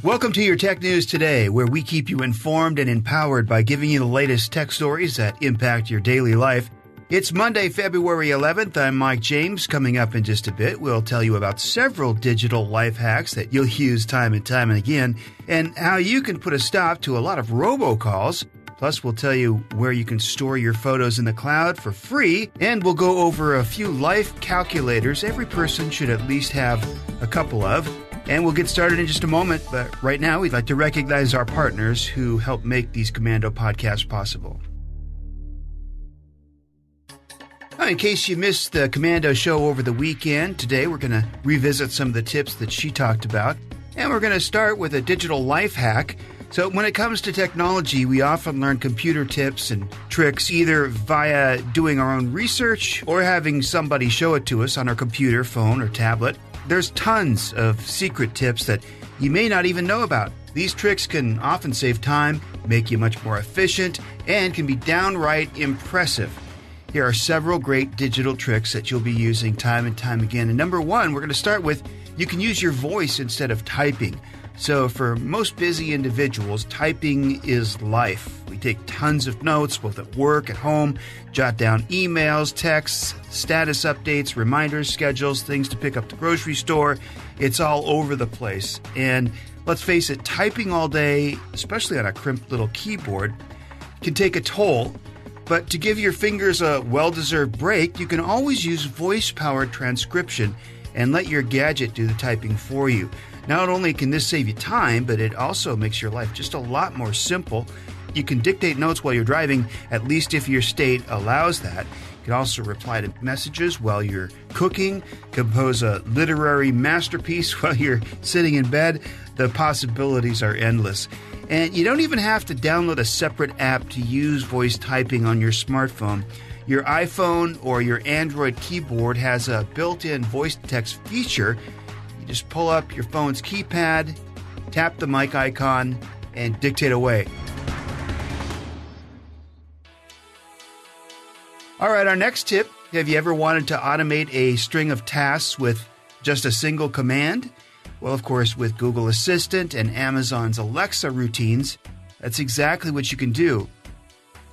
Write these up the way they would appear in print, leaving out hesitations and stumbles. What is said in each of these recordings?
Welcome to your Tech News Today, where we keep you informed and empowered by giving you the latest tech stories that impact your daily life. It's Monday, February 11th. I'm Mike James. Coming up in just a bit, we'll tell you about several digital life hacks that you'll use time and time and again, and how you can put a stop to a lot of robocalls. Plus, we'll tell you where you can store your photos in the cloud for free, and we'll go over a few life calculators every person should at least have a couple of. And we'll get started in just a moment, but right now we'd like to recognize our partners who help make these Komando podcasts possible. In case you missed the Komando show over the weekend, today we're going to revisit some of the tips that she talked about. And we're going to start with a digital life hack. So when it comes to technology, we often learn computer tips and tricks either via doing our own research or having somebody show it to us on our computer, phone, or tablet. There's tons of secret tips that you may not even know about. These tricks can often save time, make you much more efficient, and can be downright impressive. Here are several great digital tricks that you'll be using time and time again. And number one, we're going to start with you can use your voice instead of typing. So for most busy individuals, typing is life. We take tons of notes, both at work, at home, jot down emails, texts, status updates, reminders, schedules, things to pick up the grocery store. It's all over the place. And let's face it, typing all day, especially on a crimped little keyboard, can take a toll. But to give your fingers a well-deserved break, you can always use voice-powered transcription and let your gadget do the typing for you. Not only can this save you time, but it also makes your life just a lot more simple. You can dictate notes while you're driving, at least if your state allows that. You can also reply to messages while you're cooking, compose a literary masterpiece while you're sitting in bed. The possibilities are endless. And you don't even have to download a separate app to use voice typing on your smartphone. Your iPhone or your Android keyboard has a built-in voice text feature. You just pull up your phone's keypad, tap the mic icon, and dictate away. All right, our next tip. Have you ever wanted to automate a string of tasks with just a single command? Well, of course, with Google Assistant and Amazon's Alexa routines, that's exactly what you can do.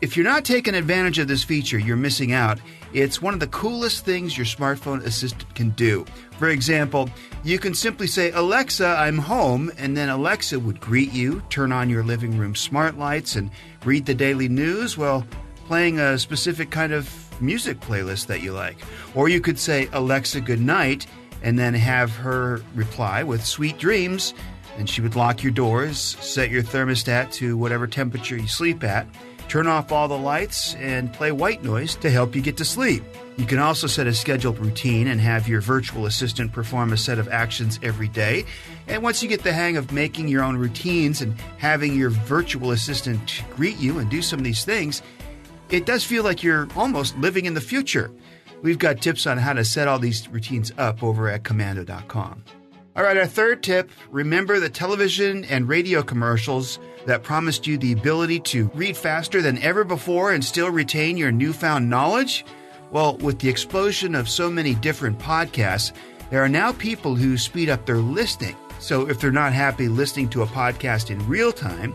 If you're not taking advantage of this feature, you're missing out. It's one of the coolest things your smartphone assistant can do. For example, you can simply say, "Alexa, I'm home," and then Alexa would greet you, turn on your living room smart lights, and read the daily news while playing a specific kind of music playlist that you like. Or you could say, "Alexa, good night," and then have her reply with "sweet dreams," and she would lock your doors, set your thermostat to whatever temperature you sleep at, turn off all the lights, and play white noise to help you get to sleep. You can also set a scheduled routine and have your virtual assistant perform a set of actions every day. And once you get the hang of making your own routines and having your virtual assistant greet you and do some of these things, it does feel like you're almost living in the future. We've got tips on how to set all these routines up over at Komando.com. All right, our third tip, remember the television and radio commercials that promised you the ability to read faster than ever before and still retain your newfound knowledge? Well, with the explosion of so many different podcasts, there are now people who speed up their listening. So if they're not happy listening to a podcast in real time,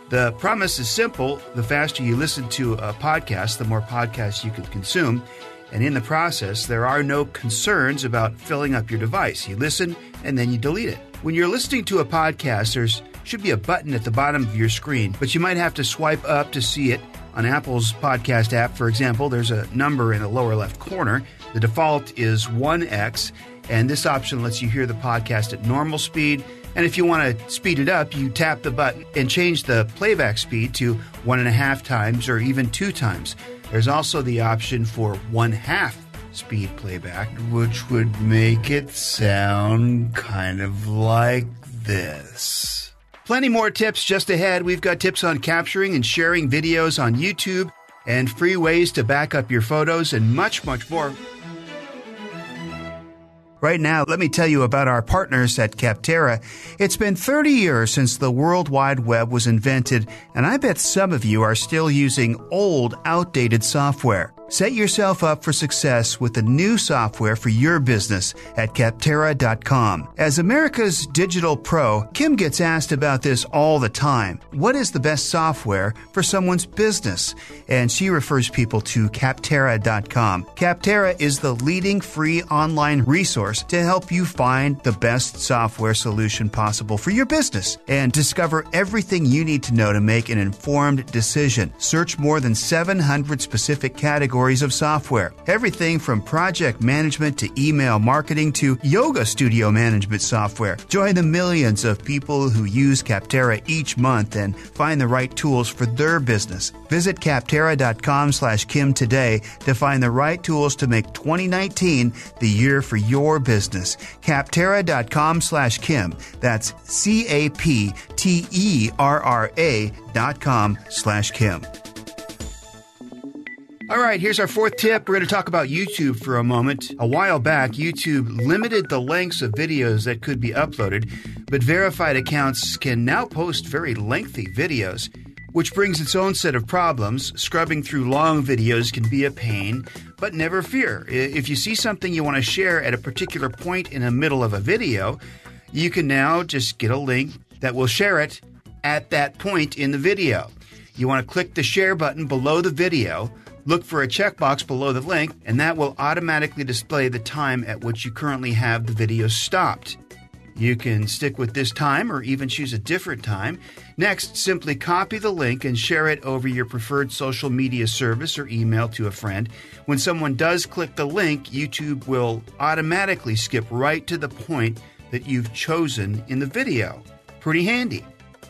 the promise is simple. The faster you listen to a podcast, the more podcasts you can consume. And in the process, there are no concerns about filling up your device. You listen, and then you delete it. When you're listening to a podcast, there should be a button at the bottom of your screen, but you might have to swipe up to see it. On Apple's podcast app, for example, there's a number in the lower left corner. The default is 1x, and this option lets you hear the podcast at normal speed. And if you want to speed it up, you tap the button and change the playback speed to 1.5 times or even 2 times. There's also the option for 1/2 speed playback, which would make it sound kind of like this. Plenty more tips just ahead. We've got tips on capturing and sharing videos on YouTube and free ways to back up your photos and much, much more. Right now, let me tell you about our partners at Capterra. It's been 30 years since the World Wide Web was invented, and I bet some of you are still using old, outdated software. Set yourself up for success with the new software for your business at Capterra.com. As America's digital pro, Kim gets asked about this all the time. What is the best software for someone's business? And she refers people to Capterra.com. Capterra is the leading free online resource to help you find the best software solution possible for your business and discover everything you need to know to make an informed decision. Search more than 700 specific categories of software. Everything from project management to email marketing to yoga studio management software. Join the millions of people who use Capterra each month and find the right tools for their business. Visit Capterra.com/Kim today to find the right tools to make 2019 the year for your business. Capterra.com/Kim. That's CAPTERRA.com/Kim. All right, here's our fourth tip. We're going to talk about YouTube for a moment. A while back, YouTube limited the lengths of videos that could be uploaded, but verified accounts can now post very lengthy videos, which brings its own set of problems. Scrubbing through long videos can be a pain, but never fear. If you see something you want to share at a particular point in the middle of a video, you can now just get a link that will share it at that point in the video. You want to click the share button below the video, look for a checkbox below the link, and that will automatically display the time at which you currently have the video stopped. You can stick with this time or even choose a different time. Next, simply copy the link and share it over your preferred social media service or email to a friend. When someone does click the link, YouTube will automatically skip right to the point that you've chosen in the video. Pretty handy.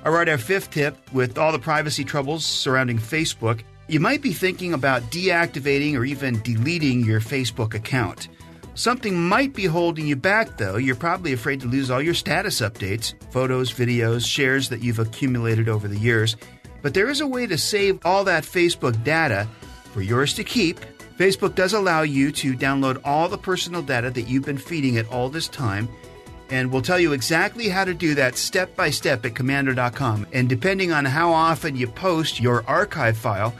All right, our fifth tip, with all the privacy troubles surrounding Facebook, you might be thinking about deactivating or even deleting your Facebook account. Something might be holding you back, though. You're probably afraid to lose all your status updates, photos, videos, shares that you've accumulated over the years. But there is a way to save all that Facebook data for yours to keep. Facebook does allow you to download all the personal data that you've been feeding it all this time, and we'll tell you exactly how to do that step by step at Komando.com. And depending on how often you post, your archive file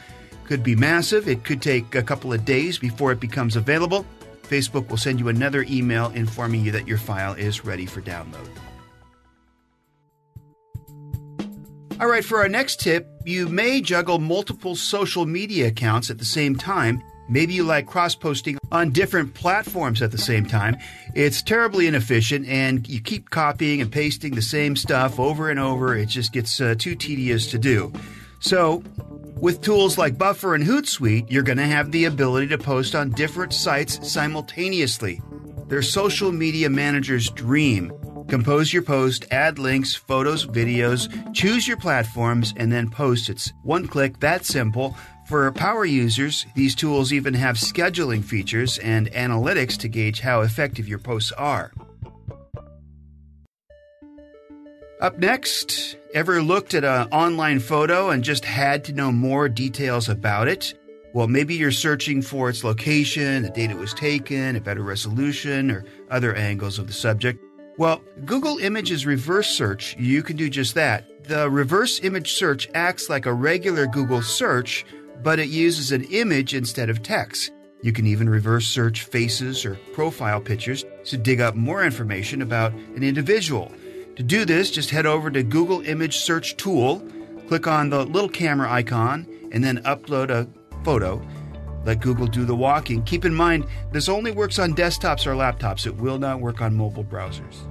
could be massive. It could take a couple of days before it becomes available. Facebook will send you another email informing you that your file is ready for download. All right, for our next tip, you may juggle multiple social media accounts at the same time. Maybe you like cross-posting on different platforms at the same time. It's terribly inefficient, and you keep copying and pasting the same stuff over and over. It just gets too tedious to do. So, with tools like Buffer and Hootsuite, you're going to have the ability to post on different sites simultaneously. They're social media manager's dream. Compose your post, add links, photos, videos, choose your platforms, and then post. It's one click, that simple. For power users, these tools even have scheduling features and analytics to gauge how effective your posts are. Up next, ever looked at an online photo and just had to know more details about it? Well, maybe you're searching for its location, the date it was taken, a better resolution, or other angles of the subject. Well, Google Images reverse search, you can do just that. The reverse image search acts like a regular Google search, but it uses an image instead of text. You can even reverse search faces or profile pictures to dig up more information about an individual. To do this, just head over to Google Image Search Tool, click on the little camera icon, and then upload a photo. Let Google do the walking. Keep in mind, this only works on desktops or laptops. It will not work on mobile browsers.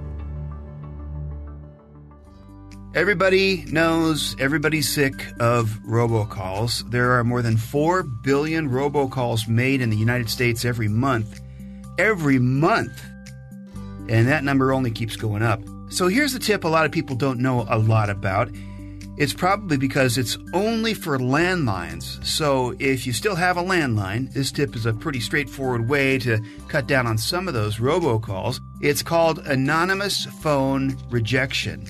Everybody knows everybody's sick of robocalls. There are more than 4 billion robocalls made in the United States every month. Every month! And that number only keeps going up. So here's the tip a lot of people don't know a lot about. It's probably because it's only for landlines. So if you still have a landline, this tip is a pretty straightforward way to cut down on some of those robocalls. It's called anonymous phone rejection.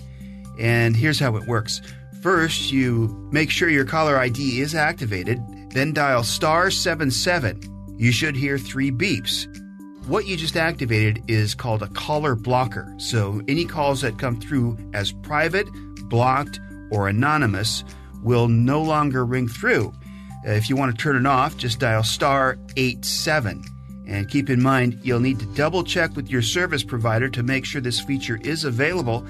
And here's how it works. First, you make sure your caller ID is activated, then dial *77. You should hear 3 beeps. What you just activated is called a caller blocker. So any calls that come through as private, blocked, or anonymous will no longer ring through. If you want to turn it off, just dial *87. And keep in mind, you'll need to double check with your service provider to make sure this feature is available.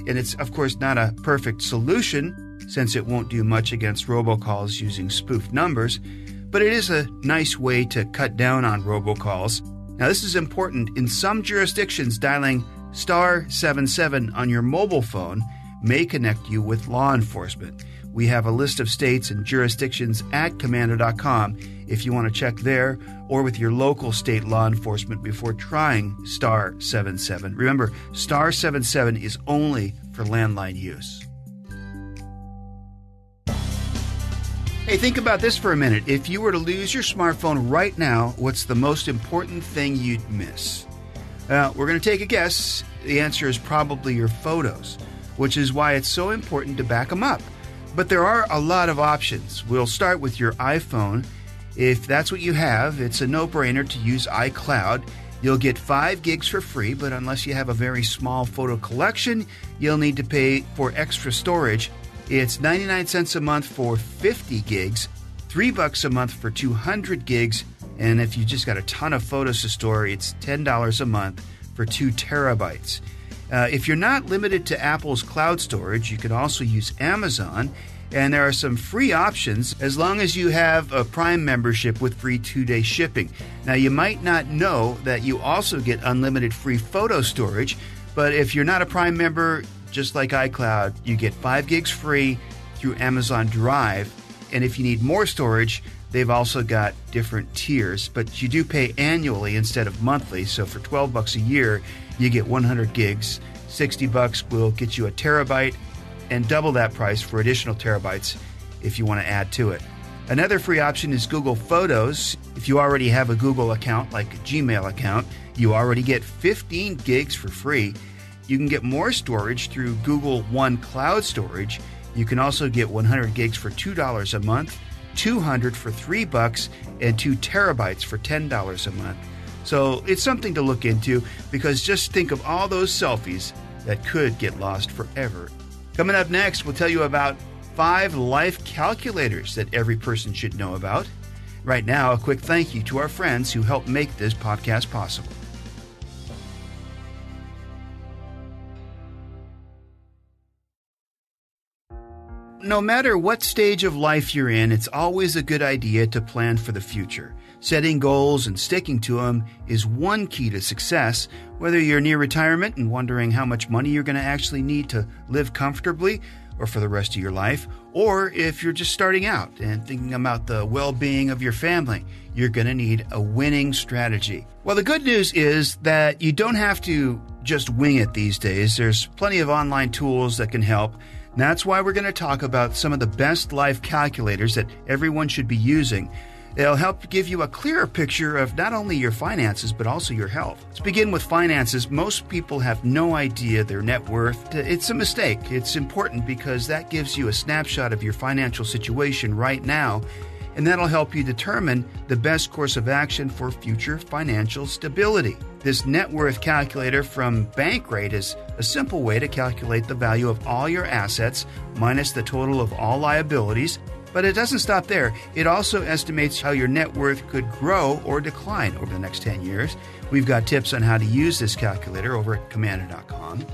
And it's, of course, not a perfect solution, since it won't do much against robocalls using spoofed numbers, but it is a nice way to cut down on robocalls. Now, this is important. In some jurisdictions, dialing *77 on your mobile phone may connect you with law enforcement. We have a list of states and jurisdictions at Komando.com if you want to check there or with your local state law enforcement before trying *77. Remember, *77 is only for landline use. Hey, think about this for a minute. If you were to lose your smartphone right now, what's the most important thing you'd miss? Well, we're going to take a guess. The answer is probably your photos, which is why it's so important to back them up. But there are a lot of options. We'll start with your iPhone. If that's what you have, it's a no-brainer to use iCloud. You'll get 5 gigs for free, but unless you have a very small photo collection, you'll need to pay for extra storage. It's 99 cents a month for 50 gigs, $3 a month for 200 gigs, and if you just got a ton of photos to store, it's $10 a month for 2 terabytes. If you're not limited to Apple's cloud storage, you can also use Amazon, and there are some free options as long as you have a Prime membership with free 2-day shipping. Now, you might not know that you also get unlimited free photo storage, but if you're not a Prime member, just like iCloud, you get 5 gigs free through Amazon Drive, and if you need more storage, they've also got different tiers, but you do pay annually instead of monthly, so for $12 a year, you get 100 gigs. $60 will get you a terabyte, and double that price for additional terabytes if you want to add to it. Another free option is Google Photos. If you already have a Google account, like a Gmail account, you already get 15 gigs for free. You can get more storage through Google One Cloud Storage. You can also get 100 gigs for $2 a month, 200 for $3, and 2 terabytes for $10 a month. So it's something to look into, because just think of all those selfies that could get lost forever. Coming up next, we'll tell you about 5 life calculators that every person should know about. Right now, a quick thank you to our friends who helped make this podcast possible. No matter what stage of life you're in, it's always a good idea to plan for the future. Setting goals and sticking to them is one key to success, whether you're near retirement and wondering how much money you're going to actually need to live comfortably or for the rest of your life, or if you're just starting out and thinking about the well-being of your family, you're going to need a winning strategy. Well, the good news is that you don't have to just wing it these days. There's plenty of online tools that can help. And that's why we're going to talk about some of the best life calculators that everyone should be using. They'll help give you a clearer picture of not only your finances, but also your health. Let's begin with finances. Most people have no idea their net worth. It's a mistake. It's important because that gives you a snapshot of your financial situation right now, and that'll help you determine the best course of action for future financial stability. This net worth calculator from Bankrate is a simple way to calculate the value of all your assets minus the total of all liabilities. But it doesn't stop there. It also estimates how your net worth could grow or decline over the next 10 years. We've got tips on how to use this calculator over at Komando.com.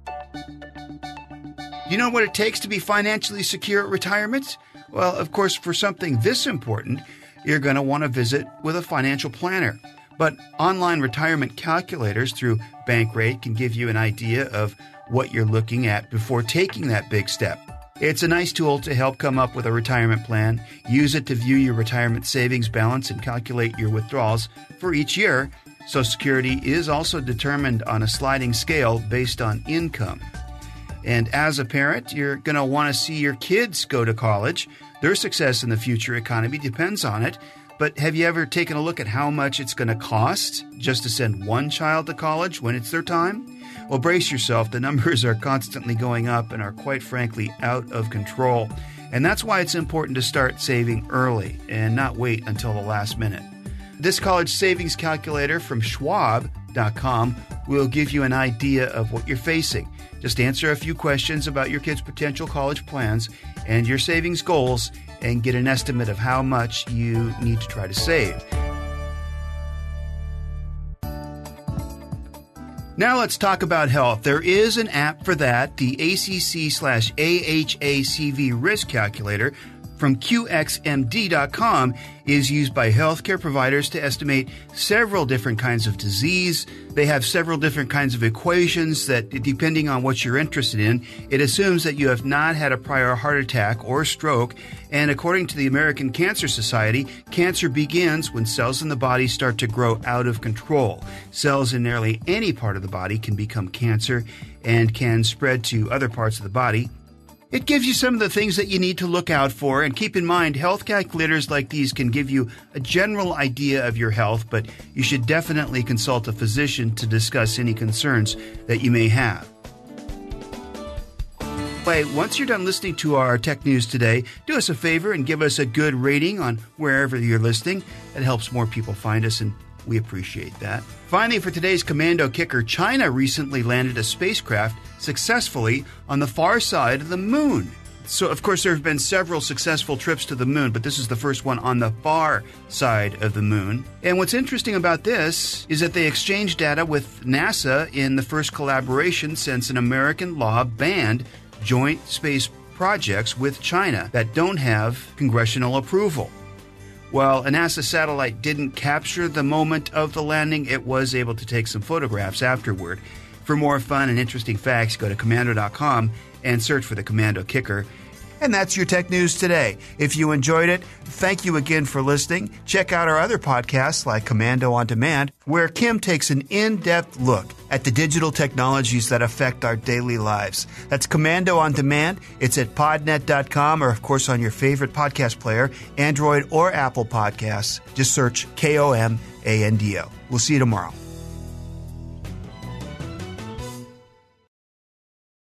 Do you know what it takes to be financially secure at retirement? Well, of course, for something this important, you're going to want to visit with a financial planner. But online retirement calculators through Bankrate can give you an idea of what you're looking at before taking that big step. It's a nice tool to help come up with a retirement plan. Use it to view your retirement savings balance and calculate your withdrawals for each year. Social Security is also determined on a sliding scale based on income. And as a parent, you're going to want to see your kids go to college. Their success in the future economy depends on it. But have you ever taken a look at how much it's going to cost just to send one child to college when it's their time? Well, brace yourself. The numbers are constantly going up and are quite frankly out of control. And that's why it's important to start saving early and not wait until the last minute. This college savings calculator from Schwab.com will give you an idea of what you're facing. Just answer a few questions about your kids' potential college plans, and your savings goals and get an estimate of how much you need to try to save. Now let's talk about health. There is an app for that, the ACC/AHACV risk calculator from QXMD.com is used by healthcare providers to estimate several different kinds of disease. They have several different kinds of equations that, depending on what you're interested in, it assumes that you have not had a prior heart attack or stroke. And according to the American Cancer Society, cancer begins when cells in the body start to grow out of control. Cells in nearly any part of the body can become cancer and can spread to other parts of the body. It gives you some of the things that you need to look out for, and keep in mind, health calculators like these can give you a general idea of your health, but you should definitely consult a physician to discuss any concerns that you may have. Once you're done listening to our tech news today, do us a favor and give us a good rating on wherever you're listening. It helps more people find us, and we appreciate that. Finally, for today's Komando Kicker, China recently landed a spacecraft successfully on the far side of the moon. So, of course, there have been several successful trips to the moon, but this is the first one on the far side of the moon. And what's interesting about this is that they exchanged data with NASA in the first collaboration since an American law banned joint space projects with China that don't have congressional approval. While a NASA satellite didn't capture the moment of the landing, it was able to take some photographs afterward. For more fun and interesting facts, go to Komando.com and search for the Komando Kicker. And that's your tech news today. If you enjoyed it, thank you again for listening. Check out our other podcasts like Komando on Demand, where Kim takes an in-depth look at the digital technologies that affect our daily lives. That's Komando on Demand. It's at podnet.com or, of course, on your favorite podcast player, Android or Apple Podcasts. Just search Komando. We'll see you tomorrow.